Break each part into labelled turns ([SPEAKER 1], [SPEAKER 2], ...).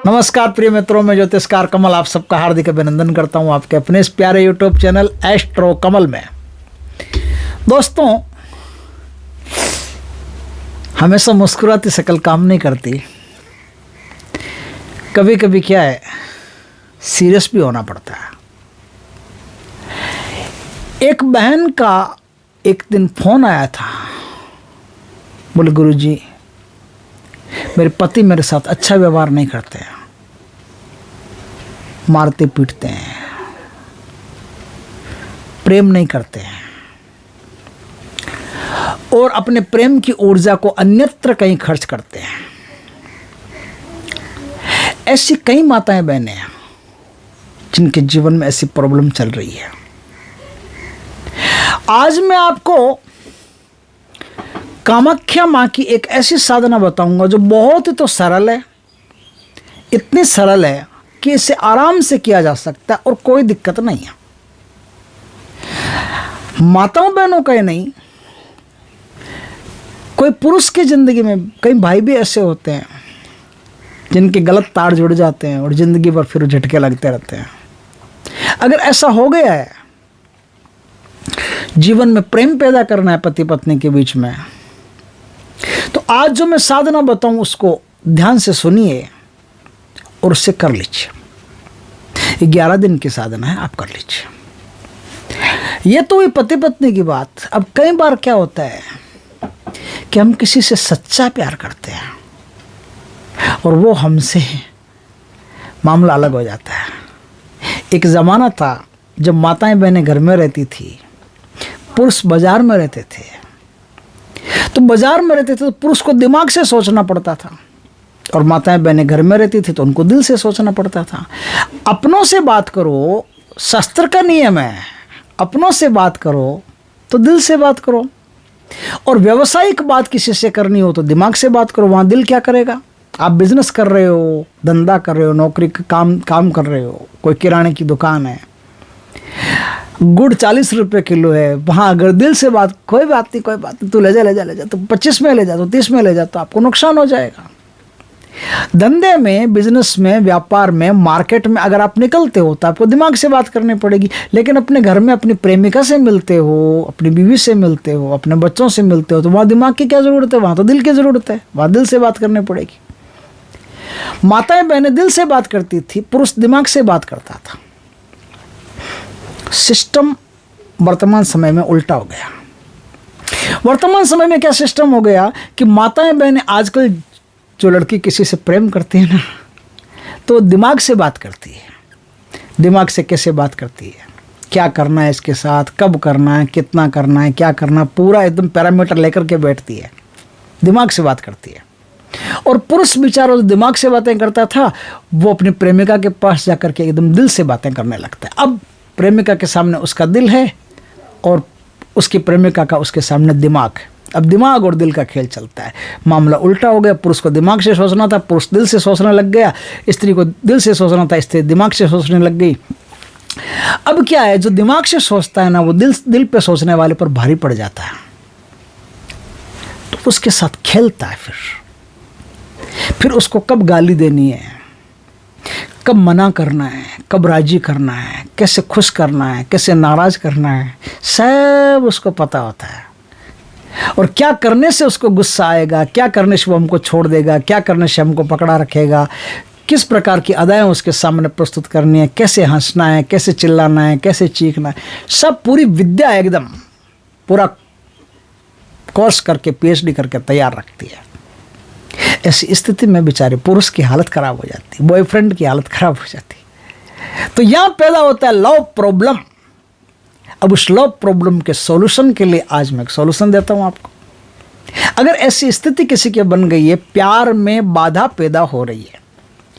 [SPEAKER 1] नमस्कार प्रिय मित्रों, मैं ज्योतिषकार कमल आप सबका हार्दिक अभिनंदन करता हूं आपके अपने इस प्यारे यूट्यूब चैनल एस्ट्रो कमल में। दोस्तों, हमेशा मुस्कुराती शक्ल काम नहीं करती। कभी कभी क्या है, सीरियस भी होना पड़ता है। एक बहन का एक दिन फोन आया था, बोले गुरुजी मेरे पति मेरे साथ अच्छा व्यवहार नहीं करते हैं, मारते पीटते हैं, प्रेम नहीं करते हैं और अपने प्रेम की ऊर्जा को अन्यत्र कहीं खर्च करते हैं। ऐसी कई माताएं बहनें हैं जिनके जीवन में ऐसी प्रॉब्लम चल रही है। आज मैं आपको कामाख्या माँ की एक ऐसी साधना बताऊंगा जो बहुत ही तो सरल है, इतनी सरल है कि इसे आराम से किया जा सकता है और कोई दिक्कत नहीं है। माताओं बहनों का ही नहीं, कोई पुरुष की जिंदगी में कई भाई भी ऐसे होते हैं जिनके गलत तार जुड़ जाते हैं और जिंदगी भर फिर झटके लगते रहते हैं। अगर ऐसा हो गया है, जीवन में प्रेम पैदा करना है पति पत्नी के बीच में, तो आज जो मैं साधना बताऊं उसको ध्यान से सुनिए और उससे कर लीजिए। 11 दिन की साधना है, आप कर लीजिए। ये तो हुई पति पत्नी की बात। अब कई बार क्या होता है कि हम किसी से सच्चा प्यार करते हैं और वो हमसे, मामला अलग हो जाता है। एक ज़माना था जब माताएं बहनें घर में रहती थी, पुरुष बाजार में रहते थे। तो बाजार में रहते थे तो पुरुष को दिमाग से सोचना पड़ता था और माताएं बहनें घर में रहती थी तो उनको दिल से सोचना पड़ता था। अपनों से बात करो, शास्त्र का नियम है, अपनों से बात करो तो दिल से बात करो। और व्यावसायिक बात किसी से करनी हो तो दिमाग से बात करो, वहाँ दिल क्या करेगा। आप बिजनेस कर रहे हो, धंधा कर रहे हो, नौकरी का काम कर रहे हो, कोई किराने की दुकान है, गुड़ 40 रुपये किलो है, वहाँ अगर दिल से बात, कोई बात नहीं, तू ले जा, तो 25 में ले जा, तो 30 में ले जा, तो आपको नुकसान हो जाएगा। धंधे में, बिजनेस में, व्यापार में, मार्केट में अगर आप निकलते हो तो आपको दिमाग से बात करनी पड़ेगी। लेकिन अपने घर में अपनी प्रेमिका से मिलते हो, अपनी बीवी से मिलते हो, अपने बच्चों से मिलते हो, तो वहाँ दिमाग की क्या ज़रूरत है, वहाँ तो दिल की ज़रूरत है, वहाँ दिल से बात करनी पड़ेगी। माताएं बहनें दिल से बात करती थी, पुरुष दिमाग से बात करता था। सिस्टम वर्तमान समय में उल्टा हो गया। वर्तमान समय में क्या सिस्टम हो गया कि माताएं बहनें आजकल जो लड़की किसी से प्रेम करती है ना, तो दिमाग से बात करती है। दिमाग से कैसे बात करती है, क्या करना है इसके साथ, कब करना है, कितना करना है, क्या करना, पूरा एकदम पैरामीटर लेकर के बैठती है, दिमाग से बात करती है। और पुरुष बेचारा जो दिमाग से बातें करता था, वो अपनी प्रेमिका के पास जाकर के एकदम दिल से बातें करने लगता है। अब प्रेमिका के सामने उसका दिल है और उसकी प्रेमिका का उसके सामने दिमाग है। अब दिमाग और दिल का खेल चलता है। मामला उल्टा हो गया। पुरुष को दिमाग से सोचना था, पुरुष दिल से सोचने लग गया। स्त्री को दिल से सोचना था, स्त्री दिमाग से सोचने लग गई। अब क्या है, जो दिमाग से सोचता है ना, वो दिल पे सोचने वाले पर भारी पड़ जाता है, तो उसके साथ खेलता है। फिर उसको कब गाली देनी है, कब मना करना है, कब राजी करना है, कैसे खुश करना है, कैसे नाराज करना है, सब उसको पता होता है। और क्या करने से उसको गुस्सा आएगा, क्या करने से वो हमको छोड़ देगा, क्या करने से हमको पकड़ा रखेगा, किस प्रकार की अदाएं उसके सामने प्रस्तुत करनी है, कैसे हंसना है, कैसे चिल्लाना है, कैसे चीखना है, सब पूरी विद्या एकदम पूरा कोर्स करके PhD करके तैयार रखती है। ऐसी स्थिति में बेचारे पुरुष की हालत खराब हो जाती, बॉयफ्रेंड की हालत खराब हो जाती। तो यहाँ पैदा होता है लव प्रॉब्लम। अब उस लव प्रॉब्लम के सॉल्यूशन के लिए आज मैं एक सॉल्यूशन देता हूँ आपको। अगर ऐसी स्थिति किसी के बन गई है, प्यार में बाधा पैदा हो रही है,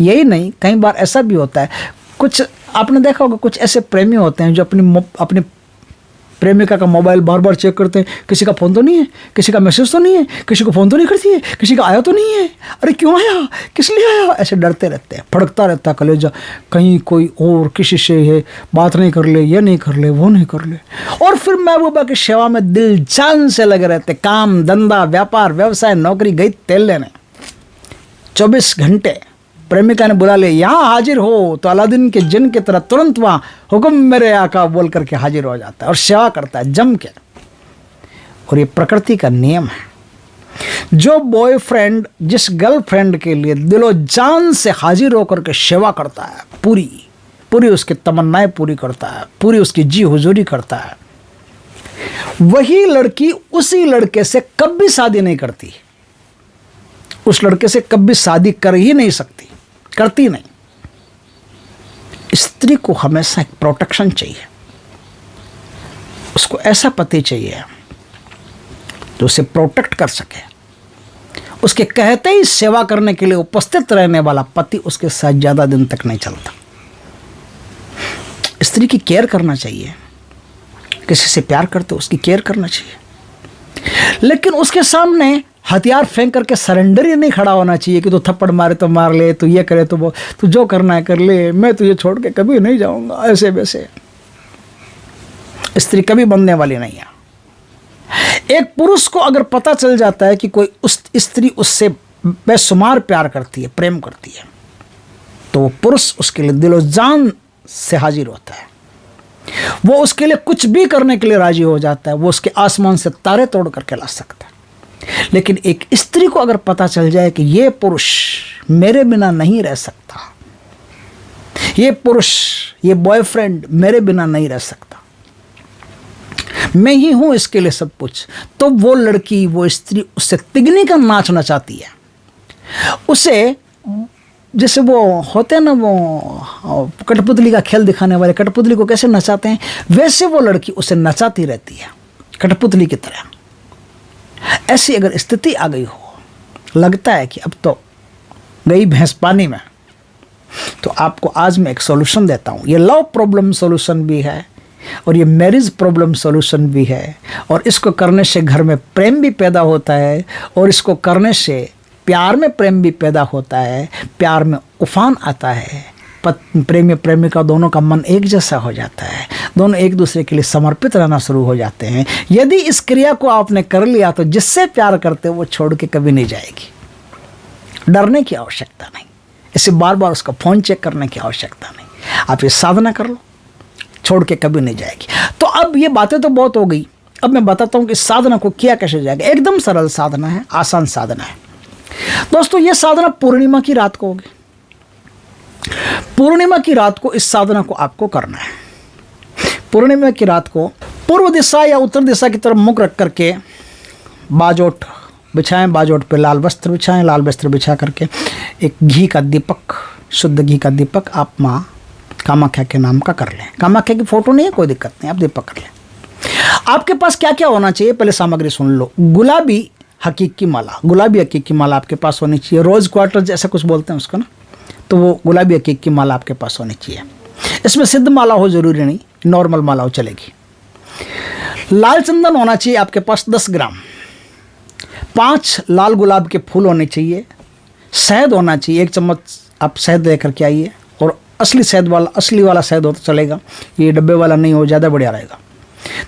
[SPEAKER 1] यही नहीं कई बार ऐसा भी होता है, कुछ आपने देखा होगा, कुछ ऐसे प्रेमी होते हैं जो अपनी प्रेमिका का मोबाइल बार बार चेक करते हैं, किसी का फ़ोन तो नहीं है, किसी का मैसेज तो नहीं है, किसी को फ़ोन तो नहीं करती है, किसी का आया तो नहीं है, अरे क्यों आया, किस लिए आया, ऐसे डरते रहते हैं, फड़कता रहता है कलेजा, कहीं कोई और किसी से है बात नहीं कर ले, ये नहीं कर ले, वो नहीं कर ले। और फिर महबूबा की सेवा में दिल जान से लगे रहते, काम धंधा व्यापार व्यवसाय नौकरी गई तेल लेने, 24 घंटे प्रेमिका ने बुला लिया, यहाँ हाजिर हो, तो अलादीन के जिन की तरह तुरंत वहाँ हुक्म मेरे आका बोल करके हाजिर हो जाता है और सेवा करता है जम के। और ये प्रकृति का नियम है। जो बॉयफ्रेंड जिस गर्लफ्रेंड के लिए दिलो जान से हाजिर होकर के सेवा करता है, पूरी उसकी तमन्नाएं पूरी करता है, पूरी उसकी जी हुजूरी करता है, वही लड़की उसी लड़के से कभी शादी नहीं करती, उस लड़के से कभी शादी कर ही नहीं सकती, करती नहीं। स्त्री को हमेशा एक प्रोटेक्शन चाहिए, उसको ऐसा पति चाहिए जो उसे प्रोटेक्ट कर सके। उसके कहते ही सेवा करने के लिए उपस्थित रहने वाला पति उसके साथ ज़्यादा दिन तक नहीं चलता। स्त्री की केयर करना चाहिए, किसी से प्यार करते उसकी केयर करना चाहिए, लेकिन उसके सामने हथियार फेंक करके सरेंडर ही नहीं खड़ा होना चाहिए कि तू थप्पड़ मारे तो मार ले, तू ये करे तो वो, तू जो करना है कर ले, मैं तुझे छोड़ के कभी नहीं जाऊंगा, ऐसे वैसे। स्त्री कभी बनने वाली नहीं है। एक पुरुष को अगर पता चल जाता है कि कोई उस स्त्री उससे बेशुमार प्यार करती है, प्रेम करती है, तो वो पुरुष उसके लिए दिलो जान से हाजिर होता है, वो उसके लिए कुछ भी करने के लिए राजी हो जाता है, वो उसके आसमान से तारे तोड़ करके ला सकता है। लेकिन एक स्त्री को अगर पता चल जाए कि ये पुरुष मेरे बिना नहीं रह सकता, ये पुरुष, ये बॉयफ्रेंड मेरे बिना नहीं रह सकता, मैं ही हूं इसके लिए सब कुछ, तो वो लड़की, वो स्त्री उससे तिगनी का नाच नचाती है। उसे जैसे वो होते हैं ना, वो कठपुतली का खेल दिखाने वाले कठपुतली को कैसे नचाते हैं, वैसे वो लड़की उसे नचाती रहती है कठपुतली की तरह। ऐसी अगर स्थिति आ गई हो, लगता है कि अब तो गई भैंस पानी में, तो आपको आज मैं एक सॉल्यूशन देता हूँ। ये लव प्रॉब्लम सॉल्यूशन भी है और ये मैरिज प्रॉब्लम सॉल्यूशन भी है, और इसको करने से घर में प्रेम भी पैदा होता है, और इसको करने से प्यार में प्रेम भी पैदा होता है, प्यार में उफान आता है, प्रेमी प्रेमिका दोनों का मन एक जैसा हो जाता है, दोनों एक दूसरे के लिए समर्पित रहना शुरू हो जाते हैं। यदि इस क्रिया को आपने कर लिया तो जिससे प्यार करते हो वो छोड़ के कभी नहीं जाएगी। डरने की आवश्यकता नहीं, इसे बार बार उसका फ़ोन चेक करने की आवश्यकता नहीं। आप ये साधना कर लो, छोड़ के कभी नहीं जाएगी। तो अब ये बातें तो बहुत हो गई, अब मैं बताता हूँ कि साधना को किया कैसे जाएगा। एकदम सरल साधना है, आसान साधना है दोस्तों। ये साधना पूर्णिमा की रात को होगी। पूर्णिमा की रात को इस साधना को आपको करना है। पूर्णिमा की रात को पूर्व दिशा या उत्तर दिशा की तरफ मुख रख करके बाजोट बिछाएं, बाजोट पे लाल वस्त्र बिछाएं, लाल वस्त्र बिछा करके एक घी का दीपक, शुद्ध घी का दीपक आप माँ कामाख्या के नाम का कर लें। कामाख्या की फोटो नहीं है, कोई दिक्कत नहीं, आप दीपक कर लें। आपके पास क्या क्या होना चाहिए, पहले सामग्री सुन लो। गुलाबी हकीक की माला, गुलाबी हकीक की माला आपके पास होनी चाहिए। रोज़ क्वार्टर जैसा कुछ बोलते हैं उसको ना, तो वो गुलाबी हकीक की माला आपके पास होनी चाहिए। इसमें सिद्ध माला हो ज़रूरी नहीं, नॉर्मल माला हो चलेगी। लाल चंदन होना चाहिए आपके पास 10 ग्राम। 5 लाल गुलाब के फूल होने चाहिए। शहद होना चाहिए, 1 चम्मच आप शहद लेकर के आइए, और असली शहद वाला, असली वाला शहद हो तो चलेगा, ये डब्बे वाला नहीं हो, ज़्यादा बढ़िया रहेगा।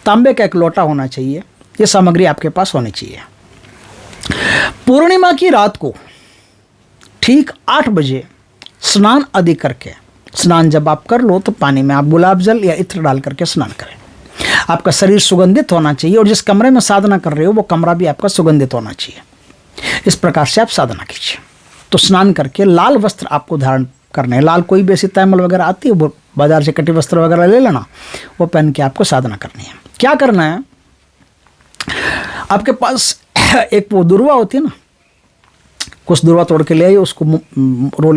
[SPEAKER 1] तांबे का 1 लोटा होना चाहिए। ये सामग्री आपके पास होनी चाहिए। पूर्णिमा की रात को ठीक 8 बजे स्नान आदि करके, स्नान जब आप कर लो तो पानी में आप गुलाब जल या इत्र डाल करके स्नान करें। आपका शरीर सुगंधित होना चाहिए, और जिस कमरे में साधना कर रहे हो वो कमरा भी आपका सुगंधित होना चाहिए। इस प्रकार से आप साधना कीजिए। तो स्नान करके लाल वस्त्र आपको धारण करने हैं। लाल कोई भी ऐसी तैमल वगैरह आती है, वो बाजार से कटी वस्त्र वगैरह ले लेना, वो पहन के आपको साधना करनी है। क्या करना है, आपके पास एक वो दुर्वा होती है ना, कुछ दुर्वा तोड़ के ले आइए, उसको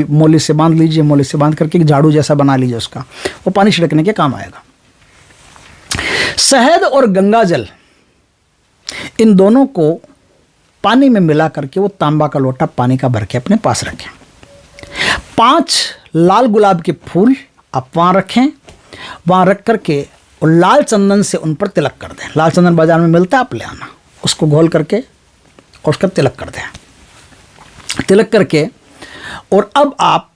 [SPEAKER 1] मोली से बांध लीजिए, मोली से बांध करके एक झाड़ू जैसा बना लीजिए उसका, वो पानी छिड़कने के काम आएगा। शहद और गंगा जल, इन दोनों को पानी में मिला करके वो तांबा का लोटा पानी का भर के अपने पास रखें। 5 लाल गुलाब के फूल आप वहाँ रखें। वहाँ रख करके और लाल चंदन से उन पर तिलक कर दें। लाल चंदन बाजार में मिलता है, आप ले आना, उसको घोल करके और उसका तिलक कर दें। तिलक करके और अब आप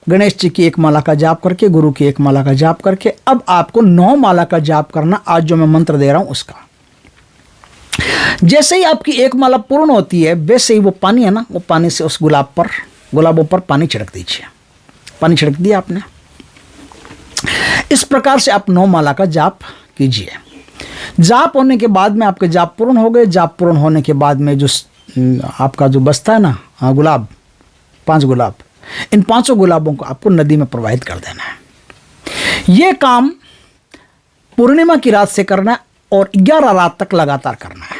[SPEAKER 1] गणेश जी की 1 माला का जाप करके, गुरु की 1 माला का जाप करके, अब आपको 9 माला का जाप करना, आज जो मैं मंत्र दे रहा हूं उसका। जैसे ही आपकी 1 माला पूर्ण होती है, वैसे ही वो पानी है ना, वो पानी से उस गुलाब पर गुलाबों पर पानी छिड़क दीजिए। पानी छिड़क दिया आपने। इस प्रकार से आप 9 माला का जाप कीजिए। जाप होने के बाद में आपके जाप पूर्ण हो गए। जाप पूर्ण होने के बाद में जो आपका जो बचता है ना गुलाब, 5 गुलाब, इन 5 गुलाबों को आपको नदी में प्रवाहित कर देना है। ये काम पूर्णिमा की रात से करना है और 11 रात तक लगातार करना है।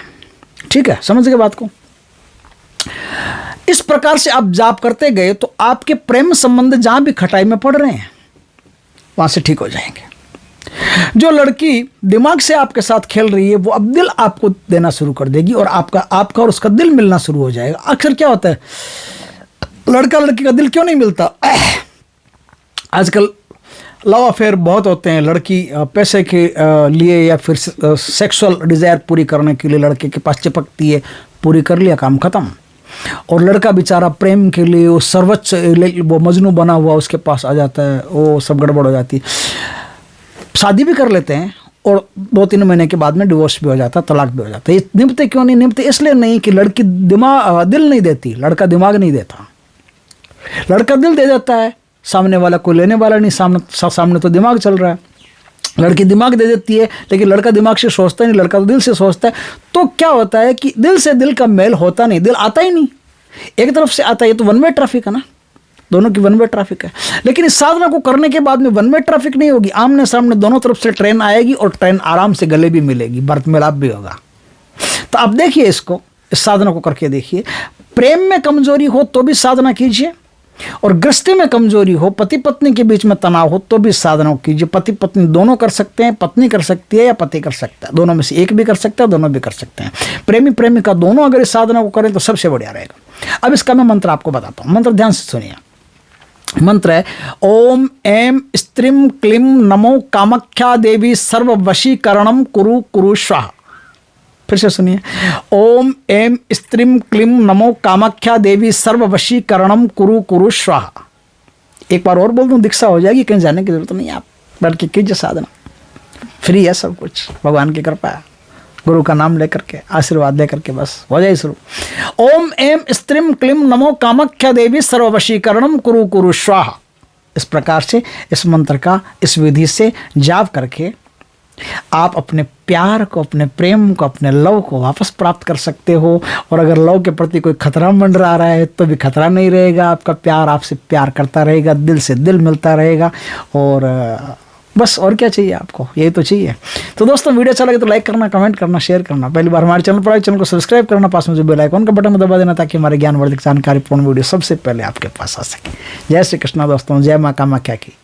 [SPEAKER 1] ठीक है, समझ गए बात को। इस प्रकार से आप जाप करते गए तो आपके प्रेम संबंध जहां भी खटाई में पड़ रहे हैं वहां से ठीक हो जाएंगे। जो लड़की दिमाग से आपके साथ खेल रही है वो अब दिल आपको देना शुरू कर देगी और आपका और उसका दिल मिलना शुरू हो जाएगा। अक्सर क्या होता है, लड़का लड़की का दिल क्यों नहीं मिलता? आजकल लव अफेयर बहुत होते हैं। लड़की पैसे के लिए या फिर सेक्सुअल डिज़ायर पूरी करने के लिए लड़के के पास चिपकती है, पूरी कर लिया काम खत्म। और लड़का बेचारा प्रेम के लिए वो सर्वोच्च वो मजनू बना हुआ उसके पास आ जाता है, वो सब गड़बड़ हो जाती है। शादी भी कर लेते हैं और 2-3 महीने के बाद में डिवोर्स भी हो जाता है, तलाक भी हो जाता है। ये निपटते क्यों नहीं? निपटते इसलिए नहीं कि लड़की दिल नहीं देती, लड़का दिमाग नहीं देता। लड़का दिल दे देता है, सामने वाला कोई लेने वाला नहीं, सामने तो दिमाग चल रहा है। लड़की दिमाग दे देती है लेकिन लड़का दिमाग से सोचता नहीं, लड़का तो दिल से सोचता है। तो क्या होता है कि दिल से दिल का मेल होता नहीं, दिल आता ही नहीं, एक तरफ से आता है। ये तो वन वे ट्रैफिक है ना, दोनों की वन वे ट्रैफिक है। लेकिन इस साधना को करने के बाद में वन वे ट्रैफिक नहीं होगी, आमने सामने दोनों तरफ से ट्रेन आएगी और ट्रेन आराम से गले भी मिलेगी, बर्थ मिलाप भी होगा। तो आप देखिए इसको, इस साधना को करके देखिए। प्रेम में कमजोरी हो तो भी साधना कीजिए, और गृहस्थी में कमजोरी हो, पति पत्नी के बीच में तनाव हो तो भी साधना कीजिए। पति पत्नी दोनों कर सकते हैं, पत्नी कर सकती है या पति कर सकता है, दोनों में से एक भी कर सकता है, दोनों भी कर सकते हैं। प्रेमी प्रेमिका दोनों अगर इस साधना को करें तो सबसे बढ़िया रहेगा। अब इसका मैं मंत्र आपको बताता हूँ, मंत्र ध्यान से सुनिए। मंत्र है ओम ऐं स्त्रीं क्लीं नमो कामाख्या देवी सर्ववशीकरणं कुरु कुरु स्वाहा। फिर से सुनिए, ओम ऐं स्त्रीं क्लीं नमो कामाख्या देवी सर्ववशीकरणं कुरु कुरु स्वाहा। एक बार और बोल दूं, दीक्षा हो जाएगी, कहीं जाने की जरूरत नहीं, आप बैठ के कीजिए साधना, फ्री है सब कुछ, भगवान की कृपा है। गुरु का नाम लेकर के, आशीर्वाद लेकर के बस हो जाए शुरू। ओम ऐं स्त्रीं क्लीं नमो कामाख्या देवी सर्ववशीकरणं कुरु कुरु स्वाहा। इस प्रकार से इस मंत्र का इस विधि से जाप करके आप अपने प्यार को, अपने प्रेम को, अपने लव को वापस प्राप्त कर सकते हो। और अगर लव के प्रति कोई खतरा मंडरा रहा है तो भी खतरा नहीं रहेगा, आपका प्यार आपसे प्यार करता रहेगा, दिल से दिल मिलता रहेगा। और बस और क्या चाहिए आपको, यही तो चाहिए। तो दोस्तों वीडियो अच्छा लगे तो लाइक करना, कमेंट करना, शेयर करना। पहली बार हमारे चैनल पर आए, चैनल को सब्सक्राइब करना, पास में जो बेल आइकन का बटन दबा देना ताकि हमारे ज्ञानवर्धक जानकारीपूर्ण वीडियो सबसे पहले आपके पास आ सके। जय श्री कृष्णा दोस्तों, जय माँ कामाख्या की।